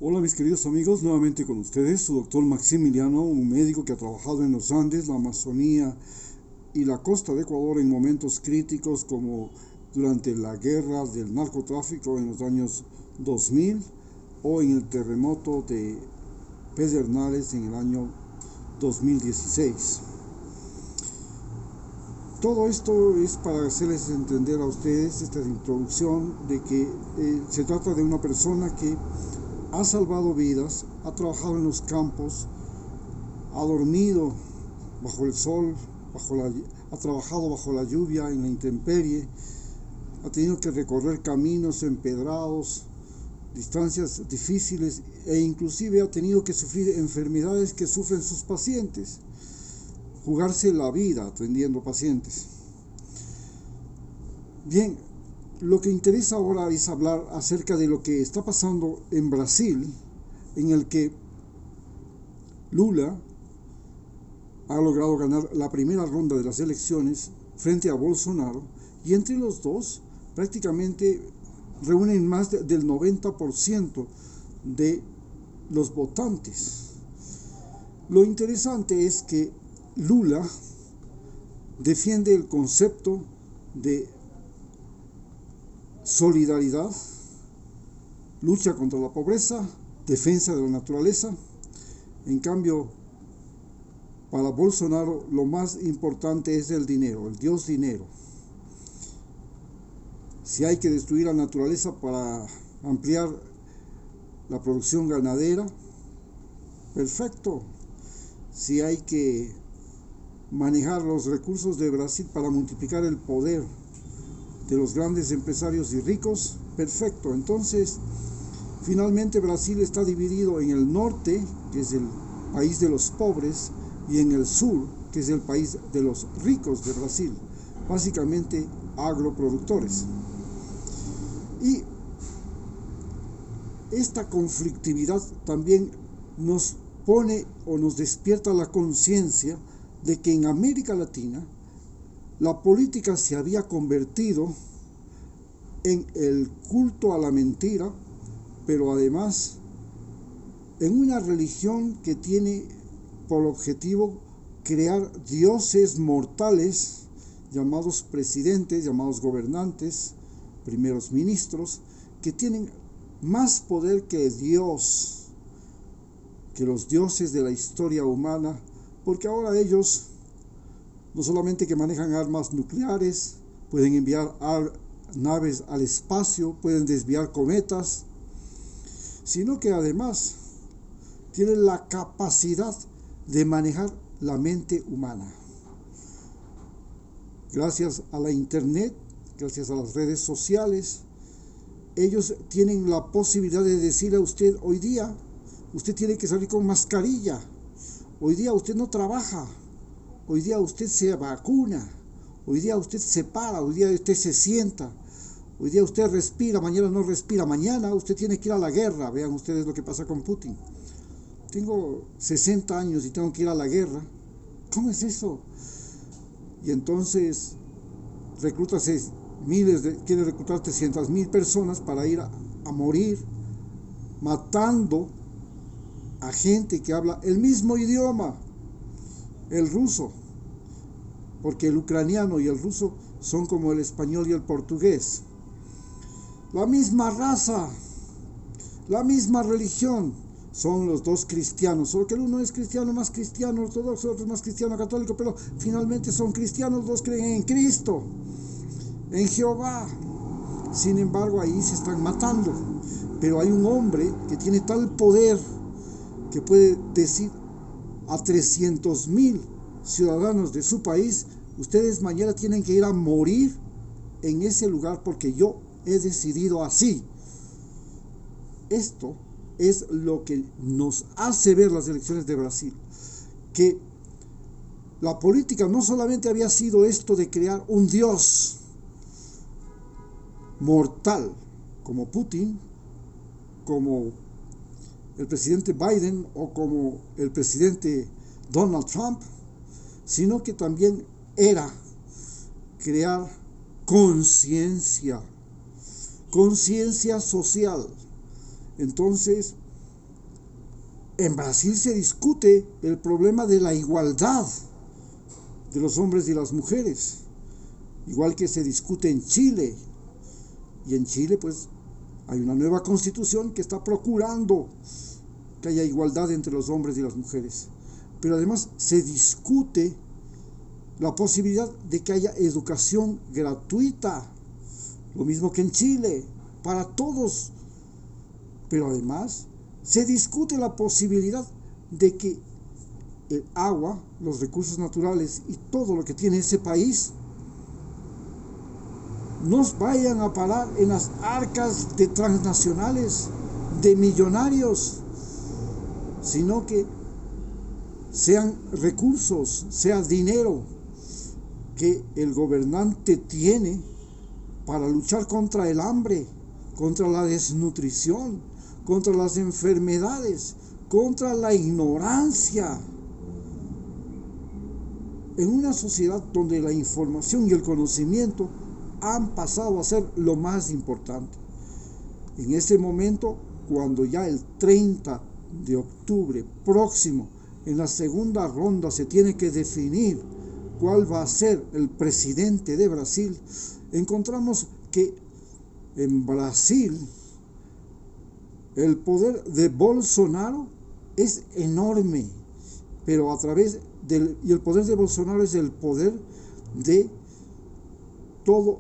Hola mis queridos amigos, nuevamente con ustedes, su doctor Maximiliano, un médico que ha trabajado en los Andes, la Amazonía y la costa de Ecuador en momentos críticos como durante la guerra del narcotráfico en los años 2000 o en el terremoto de Pedernales en el año 2016. Todo esto es para hacerles entender a ustedes esta introducción de que se trata de una persona que ha salvado vidas, ha trabajado en los campos, ha dormido bajo el sol, ha trabajado bajo la lluvia, en la intemperie, ha tenido que recorrer caminos empedrados, distancias difíciles e inclusive ha tenido que sufrir enfermedades que sufren sus pacientes, jugarse la vida atendiendo pacientes. Bien, lo que interesa ahora es hablar acerca de lo que está pasando en Brasil, en el que Lula ha logrado ganar la primera ronda de las elecciones frente a Bolsonaro, y entre los dos prácticamente reúnen más del 90% de los votantes. Lo interesante es que Lula defiende el concepto de solidaridad, lucha contra la pobreza, defensa de la naturaleza. En cambio, para Bolsonaro lo más importante es el dinero, el dios dinero. Si hay que destruir la naturaleza para ampliar la producción ganadera, perfecto. Si hay que manejar los recursos de Brasil para multiplicar el poder de los grandes empresarios y ricos, perfecto. Entonces, finalmente Brasil está dividido en el norte, que es el país de los pobres, y en el sur, que es el país de los ricos de Brasil, básicamente agroproductores. Y esta conflictividad también nos pone o nos despierta la conciencia de que en América Latina la política se había convertido en el culto a la mentira, pero además en una religión que tiene por objetivo crear dioses mortales llamados presidentes, llamados gobernantes, primeros ministros, que tienen más poder que Dios, que los dioses de la historia humana, porque ahora ellos no solamente que manejan armas nucleares, pueden enviar naves al espacio, pueden desviar cometas, sino que además tienen la capacidad de manejar la mente humana. Gracias a la internet, gracias a las redes sociales, ellos tienen la posibilidad de decirle a usted: hoy día usted tiene que salir con mascarilla, hoy día usted no trabaja, hoy día usted se vacuna, hoy día usted se para, hoy día usted se sienta, hoy día usted respira, mañana no respira, mañana usted tiene que ir a la guerra. Vean ustedes lo que pasa con Putin. Tengo 60 años y tengo que ir a la guerra. ¿Cómo es eso? Y entonces quiere reclutar 300,000 personas para ir a morir, matando a gente que habla el mismo idioma, el ruso, porque el ucraniano y el ruso son como el español y el portugués. La misma raza, la misma religión, son los dos cristianos, solo que el uno es cristiano más cristiano ortodoxo, el otro más cristiano católico, pero finalmente son cristianos, los dos creen en Cristo, en Jehová. Sin embargo, ahí se están matando. Pero hay un hombre que tiene tal poder que puede decir a 300,000 ciudadanos de su país: ustedes mañana tienen que ir a morir en ese lugar porque yo he decidido así. Esto es lo que nos hace ver las elecciones de Brasil, que la política no solamente había sido esto de crear un dios mortal como Putin, como el presidente Biden o como el presidente Donald Trump, sino que también era crear conciencia social. Entonces, En Brasil se discute el problema de la igualdad de los hombres y las mujeres, igual que se discute en Chile. Y en Chile pues hay una nueva constitución que está procurando que haya igualdad entre los hombres y las mujeres. Pero además se discute la posibilidad de que haya educación gratuita, lo mismo que en Chile, para todos. Pero además se discute la posibilidad de que el agua, los recursos naturales y todo lo que tiene ese país nos vayan a parar en las arcas de transnacionales, de millonarios, sino que sean recursos, sea dinero que el gobernante tiene para luchar contra el hambre, contra la desnutrición, contra las enfermedades, contra la ignorancia. En una sociedad donde la información y el conocimiento han pasado a ser lo más importante. En ese momento, cuando ya el 30 de octubre próximo, en la segunda ronda se tiene que definir cuál va a ser el presidente de Brasil, encontramos que en Brasil el poder de Bolsonaro es enorme, pero y el poder de Bolsonaro es el poder de todo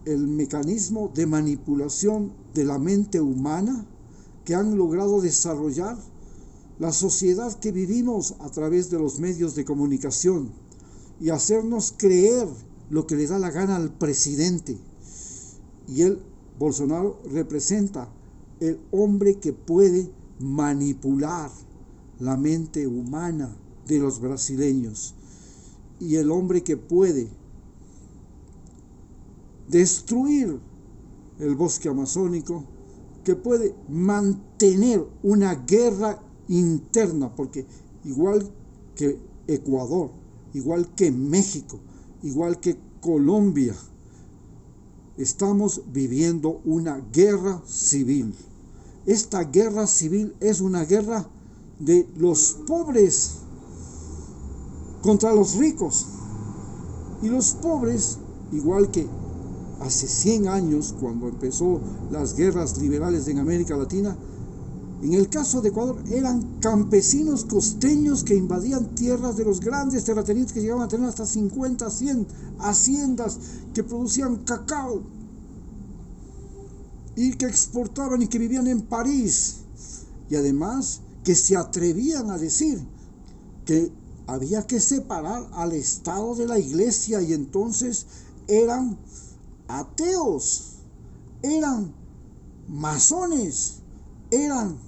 el mecanismo de manipulación de la mente humana que han logrado desarrollar la sociedad que vivimos a través de los medios de comunicación y hacernos creer lo que le da la gana al presidente. Y Bolsonaro, representa el hombre que puede manipular la mente humana de los brasileños y el hombre que puede destruir el bosque amazónico, que puede mantener una guerra interna, porque igual que Ecuador, igual que México, igual que Colombia, estamos viviendo una guerra civil. Esta guerra civil es una guerra de los pobres contra los ricos. Y los pobres, igual que hace 100 años, cuando empezó las guerras liberales en América Latina, en el caso de Ecuador eran campesinos costeños que invadían tierras de los grandes terratenientes que llegaban a tener hasta 50, 100 haciendas que producían cacao y que exportaban y que vivían en París, y además que se atrevían a decir que había que separar al Estado de la Iglesia, y entonces eran ateos, eran masones, eran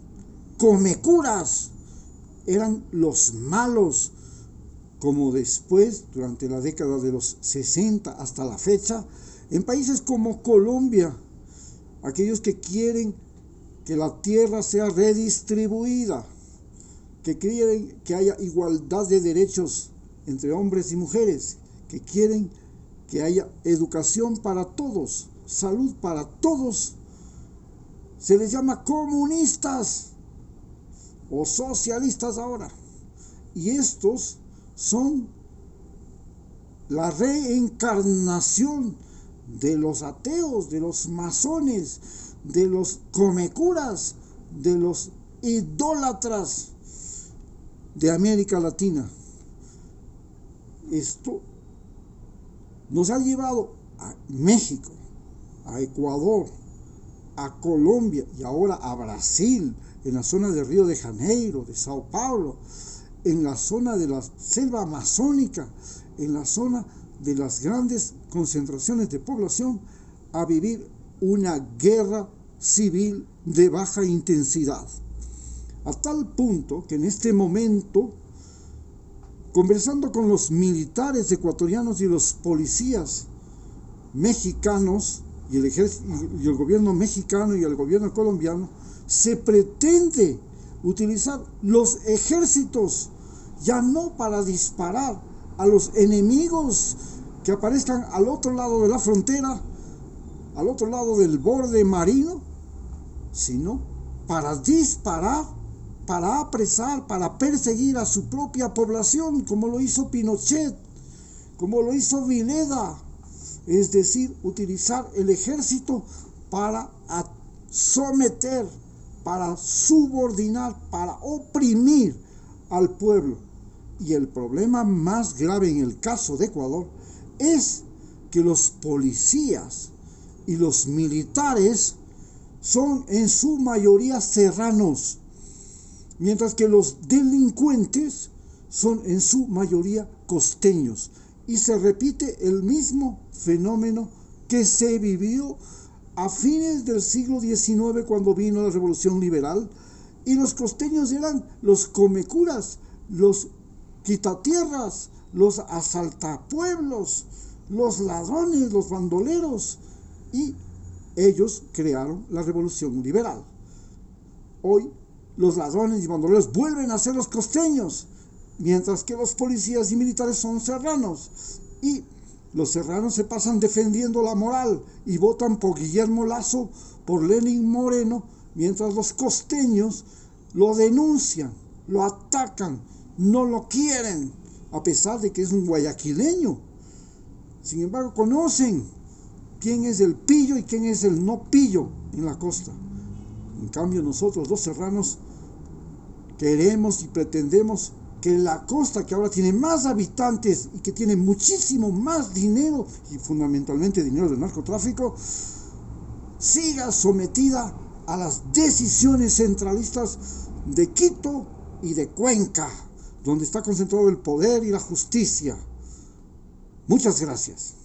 comecuras, eran los malos, como después, durante la década de los 60 hasta la fecha, en países como Colombia, aquellos que quieren que la tierra sea redistribuida, que quieren que haya igualdad de derechos entre hombres y mujeres, que quieren que haya educación para todos, salud para todos, se les llama comunistas o socialistas ahora. Y estos son la reencarnación de los ateos, de los masones, de los comecuras, de los idólatras de América Latina. Esto nos ha llevado a México, a Ecuador, a Colombia y ahora a Brasil, en la zona de Río de Janeiro, de Sao Paulo, en la zona de la selva amazónica, en la zona de las grandes concentraciones de población, a vivir una guerra civil de baja intensidad. A tal punto que en este momento, conversando con los militares ecuatorianos y los policías mexicanos y el gobierno mexicano y el gobierno colombiano, se pretende utilizar los ejércitos ya no para disparar a los enemigos que aparezcan al otro lado de la frontera, al otro lado del borde marino, sino para disparar para apresar, para perseguir a su propia población, como lo hizo Pinochet, como lo hizo Vileda. Es decir, utilizar el ejército para someter, para subordinar, para oprimir al pueblo. Y el problema más grave en el caso de Ecuador es que los policías y los militares son en su mayoría serranos, mientras que los delincuentes son en su mayoría costeños. Y se repite el mismo fenómeno que se vivió a fines del siglo XIX cuando vino la Revolución Liberal, y los costeños eran los comecuras, los quitatierras, los asaltapueblos, los ladrones, los bandoleros, y ellos crearon la Revolución Liberal. Hoy los ladrones y bandoleros vuelven a ser los costeños, mientras que los policías y militares son serranos, y los serranos se pasan defendiendo la moral y votan por Guillermo Lasso, por Lenín Moreno, mientras los costeños lo denuncian, lo atacan, no lo quieren, a pesar de que es un guayaquileño. Sin embargo, conocen quién es el pillo y quién es el no pillo en la costa. En cambio, nosotros los serranos queremos y pretendemos que la costa, que ahora tiene más habitantes y que tiene muchísimo más dinero, y fundamentalmente dinero del narcotráfico, siga sometida a las decisiones centralistas de Quito y de Cuenca, donde está concentrado el poder y la justicia. Muchas gracias.